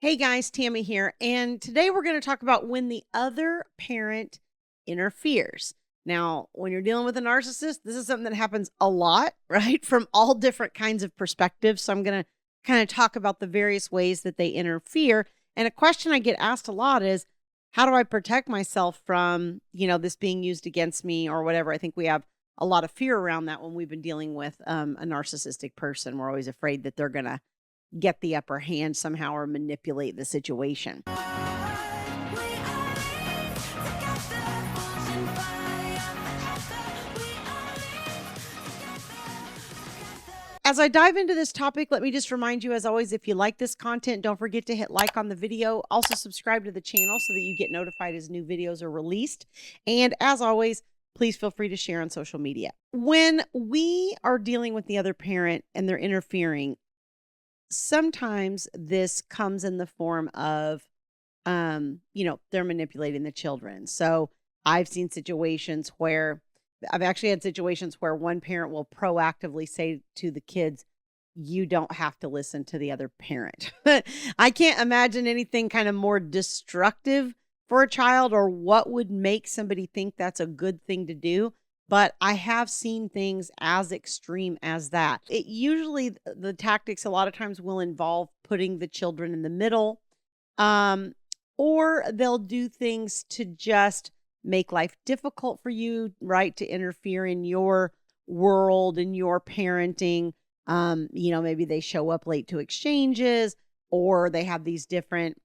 Hey guys, Tammy here, and today we're going to talk about when the other parent interferes. Now, when you're dealing with a narcissist, this is something that happens a lot, right? From all different kinds of perspectives. So I'm going to kind of talk about the various ways that they interfere. And a question I get asked a lot is, how do I protect myself from, this being used against me or whatever? I think we have a lot of fear around that when we've been dealing with a narcissistic person. We're always afraid that they're going to get the upper hand somehow or manipulate the situation. As I dive into this topic, let me just remind you, as always, if you like this content, don't forget to hit like on the video. Also, subscribe to the channel so that you get notified as new videos are released. And as always, please feel free to share on social media. When we are dealing with the other parent and they're interfering, sometimes this comes in the form of, they're manipulating the children. So I've actually had situations where one parent will proactively say to the kids, you don't have to listen to the other parent. I can't imagine anything kind of more destructive for a child, or what would make somebody think that's a good thing to do. But I have seen things as extreme as that. It usually, the tactics a lot of times will involve putting the children in the middle, or they'll do things to just make life difficult for you, right? To interfere in your world and your parenting. Maybe they show up late to exchanges, or they have these different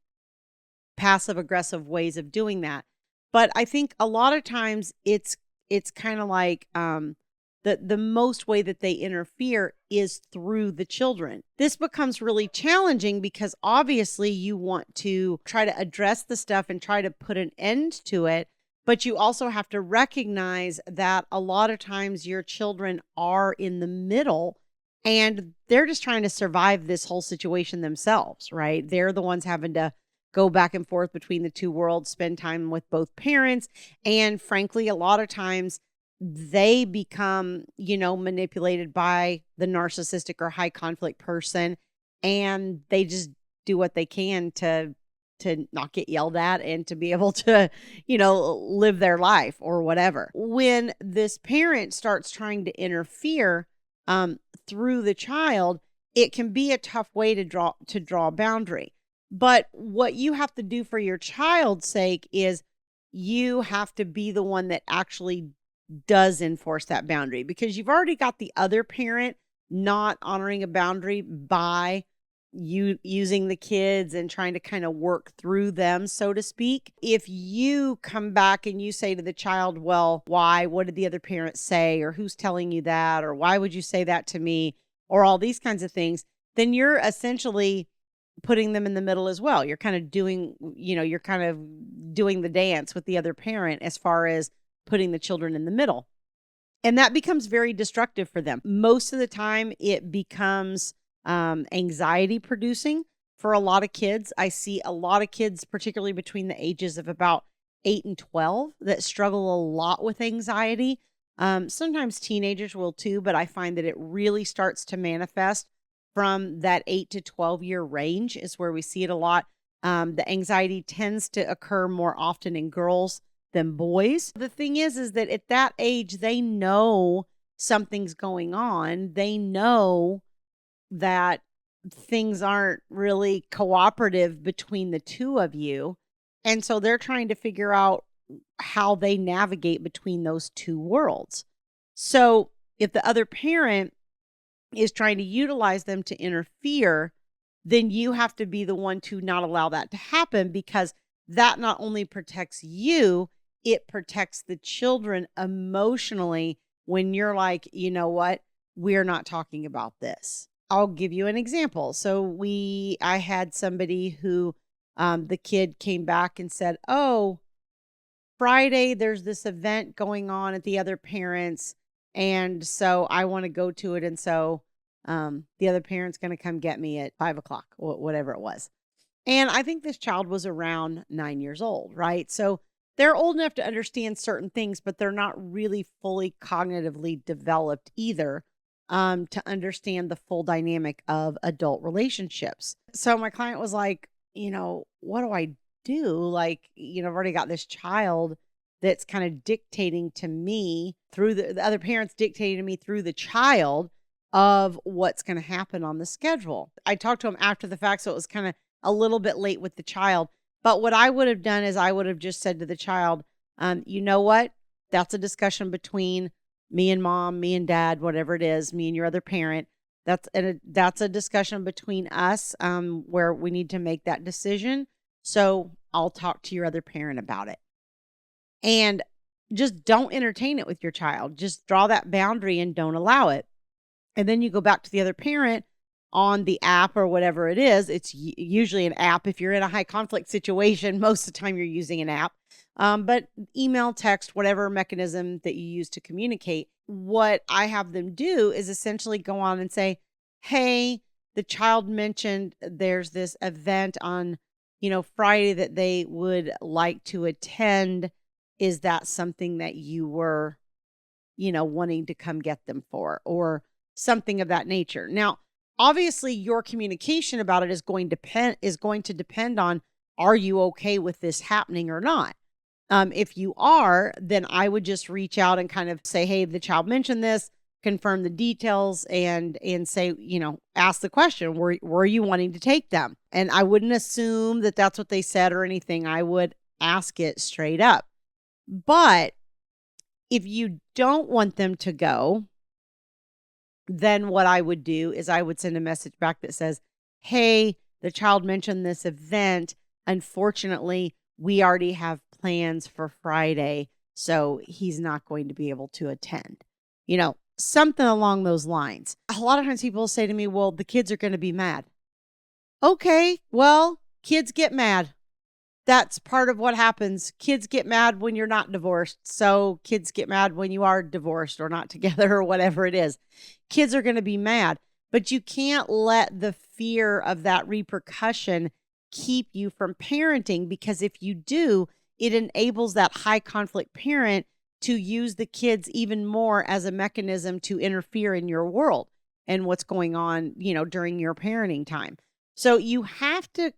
passive aggressive ways of doing that. But I think a lot of times it's kind of like the most way that they interfere is through the children. This becomes really challenging because obviously you want to try to address the stuff and try to put an end to it. But you also have to recognize that a lot of times your children are in the middle and they're just trying to survive this whole situation themselves, right? They're the ones having to go back and forth between the two worlds, spend time with both parents. And frankly, a lot of times they become, manipulated by the narcissistic or high conflict person. And they just do what they can to not get yelled at and to be able to, live their life or whatever. When this parent starts trying to interfere through the child, it can be a tough way to draw a boundary. But what you have to do for your child's sake is you have to be the one that actually does enforce that boundary, because you've already got the other parent not honoring a boundary by you using the kids and trying to kind of work through them, so to speak. If you come back and you say to the child, well, why? What did the other parent say? Or who's telling you that? Or why would you say that to me? Or all these kinds of things, then you're essentially putting them in the middle as well. You're kind of doing the dance with the other parent as far as putting the children in the middle. And that becomes very destructive for them. Most of the time it becomes anxiety producing for a lot of kids. I see a lot of kids, particularly between the ages of about 8 and 12, that struggle a lot with anxiety. Sometimes teenagers will too, but I find that it really starts to manifest from that 8 to 12 year range is where we see it a lot. The anxiety tends to occur more often in girls than boys. The thing is that at that age, they know something's going on. They know that things aren't really cooperative between the two of you. And so they're trying to figure out how they navigate between those two worlds. So if the other parent is trying to utilize them to interfere, then you have to be the one to not allow that to happen, because that not only protects you, it protects the children emotionally when you're like, you know what, we're not talking about this. I'll give you an example. So I had somebody who the kid came back and said, oh, Friday, there's this event going on at the other parents, and so I want to go to it. And so the other parent's going to come get me at 5:00, whatever it was. And I think this child was around 9 years old, right? So they're old enough to understand certain things, but they're not really fully cognitively developed either to understand the full dynamic of adult relationships. So my client was like, what do I do? Like, I've already got this child that's kind of dictating to me through the other parents dictating to me through the child of what's going to happen on the schedule. I talked to him after the fact, so it was kind of a little bit late with the child. But what I would have done is I would have just said to the child, you know what? That's a discussion between me and mom, me and dad, whatever it is, me and your other parent. That's a discussion between us where we need to make that decision. So I'll talk to your other parent about it. And just don't entertain it with your child. Just draw that boundary and don't allow it. And then you go back to the other parent on the app or whatever it is. It's usually an app. If you're in a high conflict situation, most of the time you're using an app. But email, text, whatever mechanism that you use to communicate. What I have them do is essentially go on and say, hey, the child mentioned there's this event on, Friday that they would like to attend. Is that something that you were, wanting to come get them for, or something of that nature? Now, obviously your communication about it is going to depend on, are you okay with this happening or not? If you are, then I would just reach out and kind of say, hey, the child mentioned this, confirm the details, and say, ask the question, were you wanting to take them? And I wouldn't assume that that's what they said or anything. I would ask it straight up. But if you don't want them to go, then what I would do is I would send a message back that says, hey, the child mentioned this event. Unfortunately, we already have plans for Friday, so he's not going to be able to attend. Something along those lines. A lot of times people say to me, well, the kids are going to be mad. Okay, well, kids get mad. That's part of what happens. Kids get mad when you're not divorced. So kids get mad when you are divorced or not together or whatever it is. Kids are going to be mad, but you can't let the fear of that repercussion keep you from parenting, because if you do, it enables that high conflict parent to use the kids even more as a mechanism to interfere in your world and what's going on, during your parenting time. So you have to,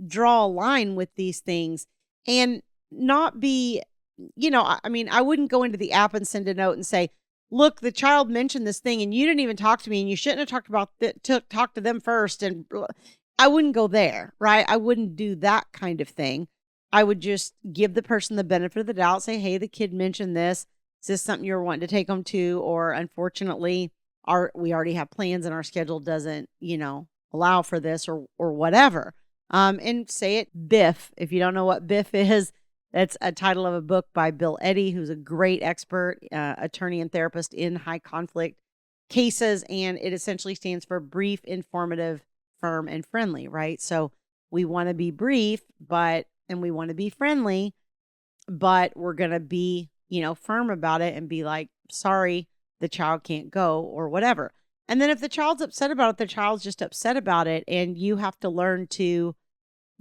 draw a line with these things and not be, I wouldn't go into the app and send a note and say, look, the child mentioned this thing and you didn't even talk to me and you shouldn't have talked about talk to them first. And I wouldn't go there, right? I wouldn't do that kind of thing. I would just give the person the benefit of the doubt, say, hey, the kid mentioned this. Is this something you're wanting to take them to? Or unfortunately, we already have plans and our schedule doesn't, allow for this or whatever. And say it Biff. If you don't know what Biff is, that's a title of a book by Bill Eddy, who's a great expert, attorney and therapist in high conflict cases. And it essentially stands for brief, informative, firm, and friendly, right? So we want to be brief, and we want to be friendly, but we're going to be, firm about it and be like, sorry, the child can't go or whatever. And then if the child's upset about it, the child's just upset about it. And you have to learn to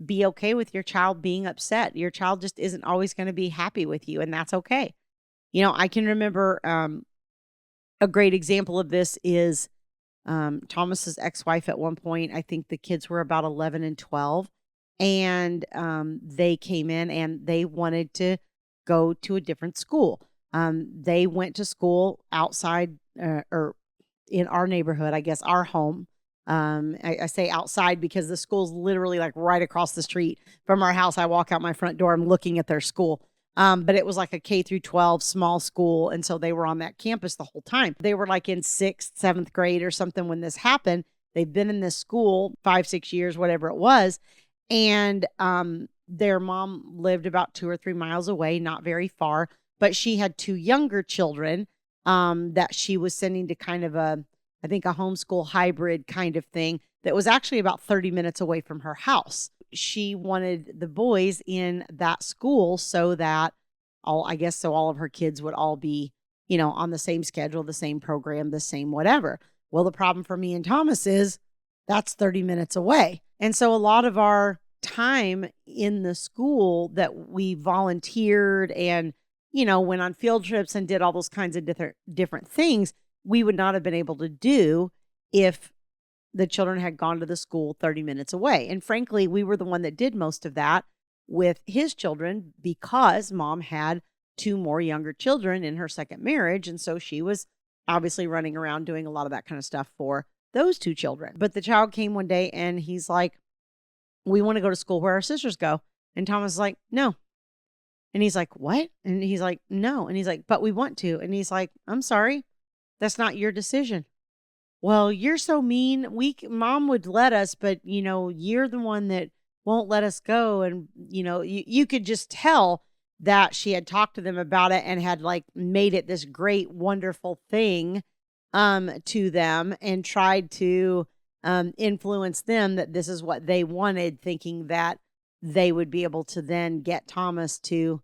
be okay with your child being upset. Your child just isn't always going to be happy with you, and that's okay. I can remember a great example of this is Thomas's ex-wife at one point. I think the kids were about 11 and 12, and they came in and they wanted to go to a different school. They went to school outside or in our neighborhood, I guess, our home. I say outside because the school's literally like right across the street from our house. I walk out my front door, I'm looking at their school. But it was like a K through 12 small school. And so they were on that campus the whole time. They were like in 6th, 7th grade or something when this happened. They've been in this school 5-6 years, whatever it was. And their mom lived about 2 or 3 miles away, not very far. But she had 2 younger children that she was sending to kind of a homeschool hybrid kind of thing that was actually about 30 minutes away from her house. She wanted the boys in that school so that all of her kids would all be, on the same schedule, the same program, the same whatever. Well, the problem for me and Thomas is that's 30 minutes away. And so a lot of our time in the school that we volunteered and, went on field trips and did all those kinds of different things, we would not have been able to do if the children had gone to the school 30 minutes away. And frankly, we were the one that did most of that with his children because mom had two more younger children in her second marriage. And so she was obviously running around doing a lot of that kind of stuff for those two children. But the child came one day and he's like, we want to go to school where our sisters go. And Thomas is like, no. And he's like, what? And he's like, no. And he's like, but we want to. And he's like, I'm sorry. That's not your decision. Well, you're so mean. Mom would let us, but you're the one that won't let us go. And you could just tell that she had talked to them about it and had like made it this great, wonderful thing to them and tried to influence them that this is what they wanted, thinking that they would be able to then get Thomas to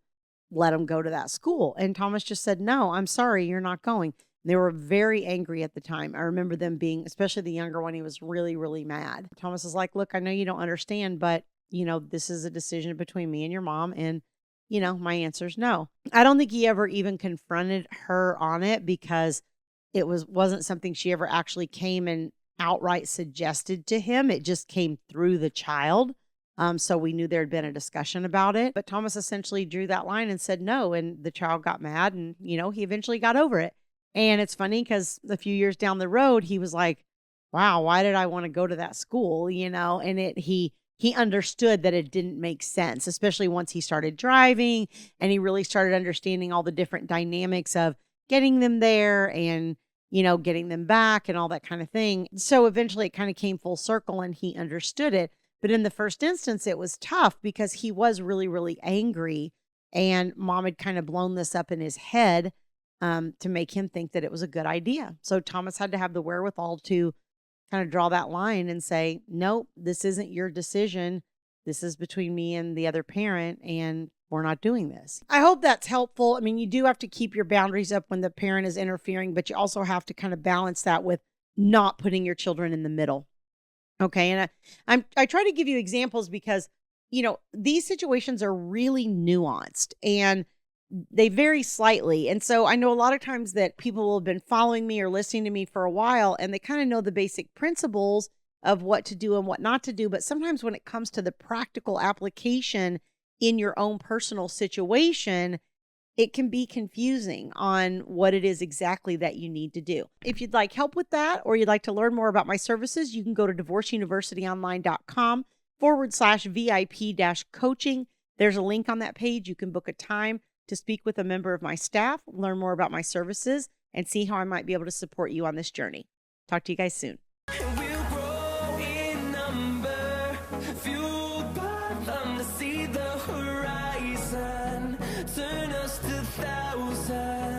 let him go to that school. And Thomas just said, no, I'm sorry, you're not going. They were very angry at the time. I remember them being, especially the younger one, he was really, really mad. Thomas is like, look, I know you don't understand, but, this is a decision between me and your mom. And, my answer is no. I don't think he ever even confronted her on it because it wasn't something she ever actually came and outright suggested to him. It just came through the child. So we knew there had been a discussion about it. But Thomas essentially drew that line and said no. And the child got mad and, he eventually got over it. And it's funny because a few years down the road, he was like, wow, why did I want to go to that school? And he understood that it didn't make sense, especially once he started driving and he really started understanding all the different dynamics of getting them there and, getting them back and all that kind of thing. So eventually it kind of came full circle and he understood it. But in the first instance, it was tough because he was really, really angry and mom had kind of blown this up in his head to make him think that it was a good idea. So Thomas had to have the wherewithal to kind of draw that line and say, nope, this isn't your decision. This is between me and the other parent, and we're not doing this. I hope that's helpful. I mean, you do have to keep your boundaries up when the parent is interfering, but you also have to kind of balance that with not putting your children in the middle. Okay. And I try to give you examples because, these situations are really nuanced and they vary slightly. And so I know a lot of times that people will have been following me or listening to me for a while and they kind of know the basic principles of what to do and what not to do. But sometimes when it comes to the practical application in your own personal situation, it can be confusing on what it is exactly that you need to do. If you'd like help with that, or you'd like to learn more about my services, you can go to divorceuniversityonline.com/VIP-coaching. There's a link on that page. You can book a time to speak with a member of my staff, learn more about my services, and see how I might be able to support you on this journey. Talk to you guys soon. We'll grow in number, fueled by them to see the horizon, turn us to thousands.